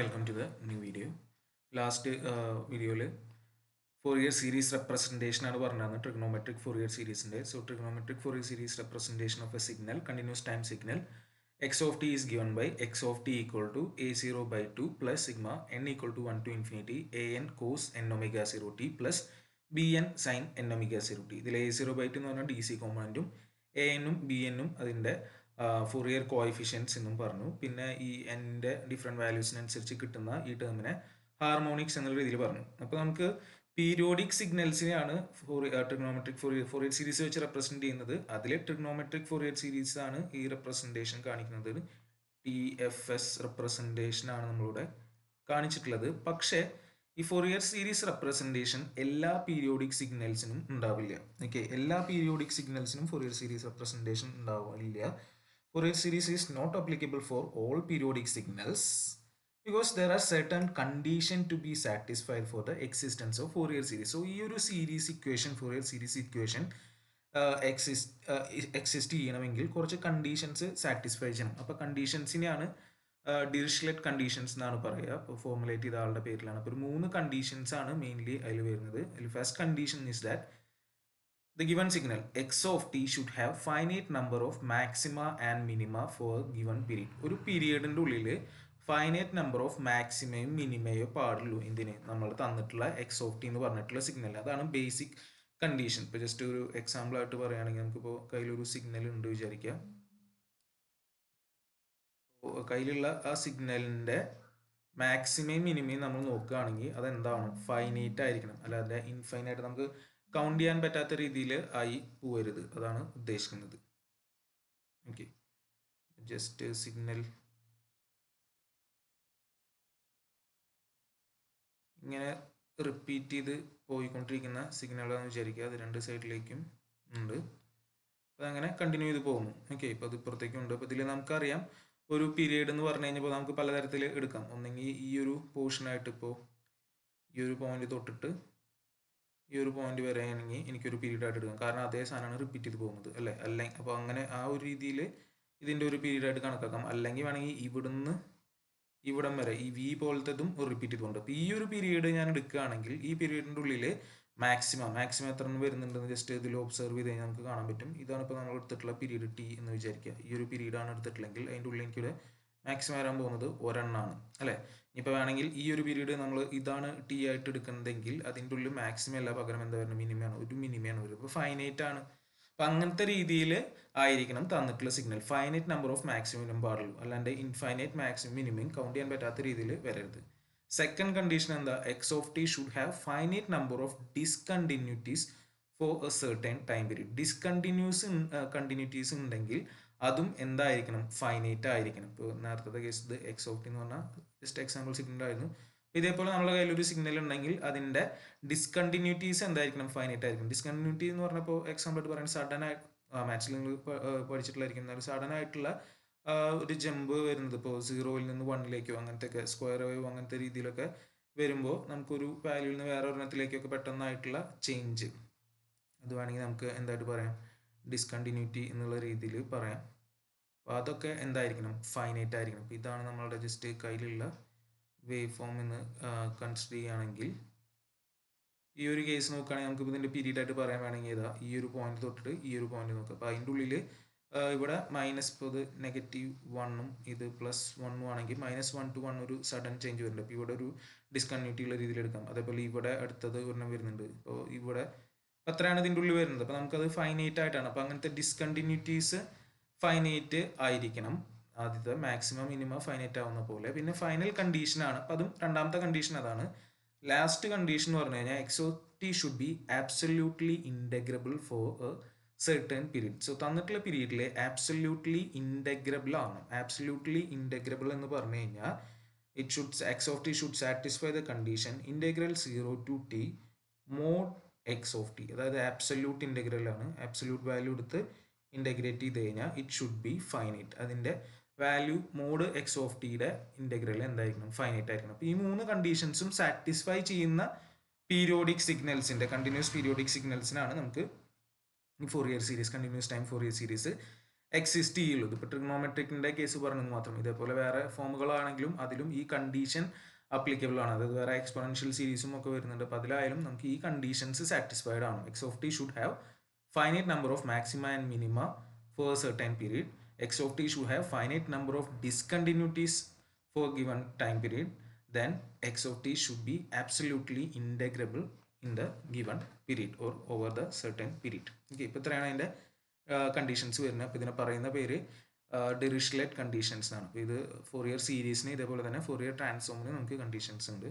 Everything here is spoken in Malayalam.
Welcome to the new video. Last video Fourier series representation ആണ് പറഞ്ഞത് trigonometric Fourier series ന്റെ. So trigonometric Fourier series representation of a signal, continuous time signal, x of t is given by x of t equal to a0 by 2 plus sigma n equal to 1 to infinity an cos n omega 0 t plus bn sin n omega 0 t. ഇതിൽ a0 by 2 എന്ന് പറഞ്ഞാൽ DC കോമ്പണന്റും an-ഉം bn-ഉം അതിൻ്റെ ഫൊറിയർ കോഎഫിഷ്യൻസ് എന്നും പറഞ്ഞു. പിന്നെ ഈ എൻ്റെ ഡിഫറെൻറ്റ് വാല്യൂസിനനുസരിച്ച് കിട്ടുന്ന ഈ ടേമിനെ ഹാർമോണിക്സ് എന്നുള്ള രീതിയിൽ പറഞ്ഞു. അപ്പോൾ നമുക്ക് പീരിയോഡിക് സിഗ്നൽസിനെയാണ് ട്രിഗ്നോമെട്രിക് ഫോറിയർ സീരീസ് വെച്ച് റെപ്രസെൻറ്റ് ചെയ്യുന്നത്. അതിലെ ട്രിഗ്നോമെട്രിക് ഫോറിയർ സീരീസ് ആണ് ഈ റെപ്രസെൻറ്റേഷൻ കാണിക്കുന്നത്. TFS റെപ്രസെൻറ്റേഷൻ ആണ് നമ്മളിവിടെ കാണിച്ചിട്ടുള്ളത്. പക്ഷേ ഈ ഫോറിയർ സീരീസ് റെപ്രസെൻറ്റേഷൻ എല്ലാ പീരിയോഡിക് സിഗ്നൽസിനും ഉണ്ടാവില്ല. ഓക്കെ, എല്ലാ പീരിയോഡിക് സിഗ്നൽസിനും ഫോറിയർ സീരീസ് റെപ്രസെൻറ്റേഷൻ ഉണ്ടാവില്ല. Fourier series is not applicable for all periodic signals because there are certain conditions to be satisfied for the existence of Fourier series. So, this series equation, Fourier series equation exist ചെയ്യണമെങ്കിൽ കുറച്ച് കണ്ടീഷൻസ് സാറ്റിസ്ഫൈ ചെയ്യണം. അപ്പോൾ കണ്ടീഷൻസിനെയാണ് ഡിറിച്ലെറ്റ് കണ്ടീഷൻസ് എന്നാണ് പറയുക. അപ്പോൾ ഫോർമുലേറ്റ് ചെയ്ത ആളുടെ പേരിലാണ്. അപ്പോൾ 3 കണ്ടീഷൻസ് ആണ് മെയിൻലി അതിൽ വരുന്നത്. അതിൽ first condition is that the given signal x of t should have finite number of maxima and minima for a given period. ഒരു പീരിയഡിൻ്റെ ഉള്ളിൽ ഫൈനൈറ്റ് നമ്പർ ഓഫ് മാക്സിമയും മിനിമയോ പാടുള്ളൂ. എന്തിന്? നമ്മൾ തന്നിട്ടുള്ള എക്സ് ഓഫ് ടി എന്ന് പറഞ്ഞിട്ടുള്ള സിഗ്നൽ. അതാണ് ബേസിക് കണ്ടീഷൻ. ഇപ്പോൾ ജസ്റ്റ് ഒരു എക്സാമ്പിൾ ആയിട്ട് പറയുകയാണെങ്കിൽ നമുക്കിപ്പോൾ കയ്യിലൊരു സിഗ്നൽ ഉണ്ട് വിചാരിക്കുക. കയ്യിലുള്ള ആ സിഗ്നലിൻ്റെ മാക്സിമയും മിനിമയും നമ്മൾ നോക്കുകയാണെങ്കിൽ അതെന്താണ്? ഫൈനൈറ്റ് ആയിരിക്കണം, അല്ലാതെ ഇൻഫൈനൈറ്റ് നമുക്ക് കൗണ്ട് ചെയ്യാൻ പറ്റാത്ത രീതിയിൽ ആയി പോകരുത്. അതാണ് ഉദ്ദേശിക്കുന്നത്. ഓക്കെ, ജസ്റ്റ് സിഗ്നൽ ഇങ്ങനെ റിപ്പീറ്റ് ചെയ്ത് പോയിക്കൊണ്ടിരിക്കുന്ന സിഗ്നലാണെന്ന് വിചാരിക്കുക. അത് രണ്ട് സൈഡിലേക്കും ഉണ്ട്. അതങ്ങനെ കണ്ടിന്യൂ ചെയ്ത് പോകുന്നു. ഓക്കെ, ഇപ്പോൾ അത് ഇപ്പുറത്തേക്കും ഉണ്ട്. അപ്പോൾ ഇതിൽ നമുക്കറിയാം ഒരു പീരീഡ് എന്ന് പറഞ്ഞു കഴിഞ്ഞപ്പോൾ നമുക്ക് പലതരത്തിൽ എടുക്കാം. ഒന്നെങ്കിൽ ഈ ഒരു പോർഷനായിട്ട് ഇപ്പോൾ ഈ ഒരു പോയിന്റ് തൊട്ടിട്ട് ഈ ഒരു പോയിന്റ് വരെയാണെങ്കിൽ എനിക്കൊരു പീരീഡ് ആയിട്ട് എടുക്കാം. കാരണം അതേ സാധനമാണ് റിപ്പീറ്റ് ചെയ്ത് പോകുന്നത്, അല്ലേ? അല്ലെങ്കിൽ അപ്പോൾ അങ്ങനെ ആ ഒരു രീതിയിൽ ഇതിൻ്റെ ഒരു പീരീഡ് ആയിട്ട് കണക്കാക്കാം. അല്ലെങ്കിൽ വേണമെങ്കിൽ ഇവിടുന്ന് ഇവിടം വരെ ഈ വി പോലത്തതും ഒരു റിപ്പീറ്റ് ചെയ്തുകൊണ്ട്. അപ്പോൾ ഈ ഒരു പീരീഡ് ഞാൻ എടുക്കുകയാണെങ്കിൽ ഈ പീരീഡിൻ്റെ ഉള്ളിൽ മാക്സിമം എത്ര വരുന്നുണ്ടെന്ന് ജസ്റ്റ് ഇതിൽ ഒബ്സർവ് ചെയ്ത് കഴിഞ്ഞാൽ നമുക്ക് കാണാൻ പറ്റും. ഇതാണ് ഇപ്പോൾ നമ്മൾ എടുത്തിട്ടുള്ള പീരീഡ് ടി എന്ന് വിചാരിക്കുക. ഈ ഒരു പീരീഡാണ് എടുത്തിട്ടുള്ളെങ്കിൽ അതിൻ്റെ ഉള്ളിൽ എനിക്കിവിടെ മാക്സിമം വരാൻ പോകുന്നത് ഒരെണ്ണമാണ്, അല്ലേ? ഇപ്പോൾ വേണമെങ്കിൽ ഈ ഒരു പീരീഡ് നമ്മൾ ഇതാണ് ടി ആയിട്ട് എടുക്കുന്നതെങ്കിൽ അതിൻ്റെ ഉള്ളിൽ മാക്സിമം അല്ല, പകരം എന്താ പറയുക, മിനിമയാണ്. ഒരു മിനിമയാണ് വരും. അപ്പോൾ ഫൈനൈറ്റ് ആണ്. അപ്പം അങ്ങനത്തെ രീതിയിൽ ആയിരിക്കണം തന്നിട്ടുള്ള signal. Finite number of maximum പാടുള്ളൂ, അല്ലാണ്ട് ഇൻഫൈനൈറ്റ് മാക്സിമം മിനിമം കൗണ്ട് ചെയ്യാൻ പറ്റാത്ത രീതിയിൽ വരരുത്. സെക്കൻഡ് കണ്ടീഷൻ എന്താ? X of t should have finite number of discontinuities for a certain time period. Continuities ഉണ്ടെങ്കിൽ അതും എന്തായിരിക്കണം? ഫൈനൈറ്റ് ആയിരിക്കണം. ഇപ്പോൾ നേരത്തെ കേസ് ഇത് എക്സ് ഓഫ് ടി എന്ന് പറഞ്ഞാൽ ജസ്റ്റ് എക്സാമ്പിൾ സിഗ്നൽ ആയിരുന്നു. ഇതേപോലെ നമ്മുടെ കയ്യിൽ ഒരു സിഗ്നൽ ഉണ്ടെങ്കിൽ അതിൻ്റെ ഡിസ്കണ്ടിന്യൂറ്റീസ് എന്തായിരിക്കണം? ഫൈനൈറ്റ് ആയിരിക്കും. ഡിസ്കണ്ടിന്യൂറ്റി എന്ന് പറഞ്ഞപ്പോൾ എക്സാമ്പിൾ ആയിട്ട് പറയുന്നത് സഡൻ ആയിട്ട് മാത്സിൽ നിങ്ങൾ പഠിച്ചിട്ടുള്ളായിരിക്കും. എന്നാലും സഡൻ ആയിട്ടുള്ള ഒരു ജമ്പ് വരുന്നത് ഇപ്പോൾ 0-ൽ നിന്ന് 1-ലേക്കോ അങ്ങനത്തെ സ്ക്വയർ വേവ് അങ്ങനത്തെ രീതിയിലൊക്കെ വരുമ്പോൾ നമുക്കൊരു വാല്യൂവിൽ നിന്ന് വേറെ ഒരെണ്ണത്തിലേക്കൊക്കെ പെട്ടെന്നായിട്ടുള്ള ചേഞ്ച്, അത് വേണമെങ്കിൽ നമുക്ക് എന്തായിട്ട് പറയാം? ഡിസ്കണ്ടിന്യൂറ്റി എന്നുള്ള രീതിയിൽ പറയാം. അപ്പോൾ അതൊക്കെ എന്തായിരിക്കണം? ഫൈനൈറ്റ് ആയിരിക്കണം. അപ്പോൾ ഇതാണ് നമ്മളുടെ ജസ്റ്റ് കയ്യിലുള്ള വേവ് ഫോം എന്ന് കൺസിഡർ ചെയ്യുകയാണെങ്കിൽ ഈ ഒരു കേസ് നോക്കുകയാണെങ്കിൽ നമുക്കിപ്പോൾ ഇതിൻ്റെ പീരീഡ് ആയിട്ട് പറയാൻ വേണമെങ്കിൽ ഏതാ? ഈ ഒരു പോയിന്റ് തൊട്ടിട്ട് ഈ ഒരു പോയിന്റ് നോക്കുക. അപ്പോൾ അതിൻ്റെ ഉള്ളിൽ ഇവിടെ മൈനസ്, ഇപ്പോൾ ഇത് -1-ഉം ഇത് +1-ഉം ആണെങ്കിൽ -1 to 1 ഒരു സഡൻ ചേഞ്ച് വരുന്നുണ്ട്. അപ്പോൾ ഇവിടെ ഒരു ഡിസ്കണ്ടിന്യൂറ്റി ഉള്ള രീതിയിൽ എടുക്കാം. അതേപോലെ ഇവിടെ അടുത്തത് ഒരെണ്ണം വരുന്നുണ്ട്. ഇപ്പോൾ ഇവിടെ അത്രയാണ് ഇതിൻ്റെ ഉള്ളിൽ വരുന്നത്. അപ്പോൾ നമുക്കത് ഫൈനൈറ്റ് ആയിട്ടാണ്. അപ്പോൾ അങ്ങനത്തെ ഡിസ്കണ്ടിന്യൂറ്റീസ് ഫൈനൈറ്റ് ആയിരിക്കണം. ആദ്യത്തെ മാക്സിമം മിനിമം ഫൈനൈറ്റ് ആവുന്ന പോലെ. പിന്നെ ഫൈനൽ കണ്ടീഷനാണ്. അപ്പോൾ അതും രണ്ടാമത്തെ കണ്ടീഷൻ അതാണ്. ലാസ്റ്റ് കണ്ടീഷൻ എന്ന് പറഞ്ഞു കഴിഞ്ഞാൽ x of t should be absolutely integrable for a certain period. So തന്നിട്ടുള്ള പീരീഡിൽ ആബ്സല്യൂട്ട്ലി ഇൻറ്റഗ്രബിൾ ആണ്. ആബ്സല്യൂട്ട്ലി ഇൻറ്റഗ്രബിൾ എന്ന് പറഞ്ഞു കഴിഞ്ഞാൽ x of t should satisfy the condition integral 0 to t mod x of t. അതായത് ആബ്സല്യൂട്ട് ഇൻറ്റഗ്രൽ ആണ്. ആബ്സല്യൂട്ട് വാല്യൂ എടുത്ത് ഇൻറ്റഗ്രേറ്റ് ചെയ്ത് കഴിഞ്ഞാൽ ഇറ്റ് ഷുഡ് ബി ഫൈനൈറ്റ്. അതിൻ്റെ വാല്യൂ മോഡ് എക്സ് ഓഫ് ടിയുടെ ഇൻറ്റഗ്രൽ എന്തായിരിക്കണം? ഫൈനൈറ്റ് ആയിരിക്കണം. അപ്പോൾ ഈ 3 കണ്ടീഷൻസും സാറ്റിസ്ഫൈ ചെയ്യുന്ന പീരിയോഡിക് സിഗ്നൽസിൻ്റെ കണ്ടിന്യൂസ് പീരിയോഡിക് സിഗ്നൽസിനാണ് നമുക്ക് Fourier series, continuous time Fourier series exist ചെയ്യുള്ളൂ. ഇതിപ്പോൾ ട്രിഗ്നോമെട്രിക്കിൻ്റെ കേസ് പറഞ്ഞത് മാത്രം. ഇതേപോലെ വേറെ ഫോമുകളാണെങ്കിലും അതിലും ഈ കണ്ടീഷൻ അപ്ലിക്കബിൾ ആണ്. അതായത് വേറെ എക്സ്പോണൻഷ്യൽ സീരീസും ഒക്കെ വരുന്നുണ്ട്. അപ്പോൾ അതിലായാലും നമുക്ക് ഈ കണ്ടീഷൻസ് സാറ്റിസ്ഫൈഡ് ആണ്. X of t should have finite number of maxima and minima for a certain period. X of t should have finite number of discontinuities for given time period. Then x of t should be absolutely integrable in the given period or over the certain period. Okay, ഇപ്പോൾ ഇത്രയാണ് അതിൻ്റെ കണ്ടീഷൻസ് വരുന്നത്. അപ്പോൾ ഇതിനെ പറയുന്ന പേര് ഡിറിഷ്ലെറ്റ് കണ്ടീഷൻസ് ആണ്. അപ്പോൾ ഇത് ഫോറിയർ സീരീസിന് ഇതേപോലെ തന്നെ ഫോറിയർ ട്രാൻസ്ഫോമിന് നമുക്ക് കണ്ടീഷൻസ് ഉണ്ട്.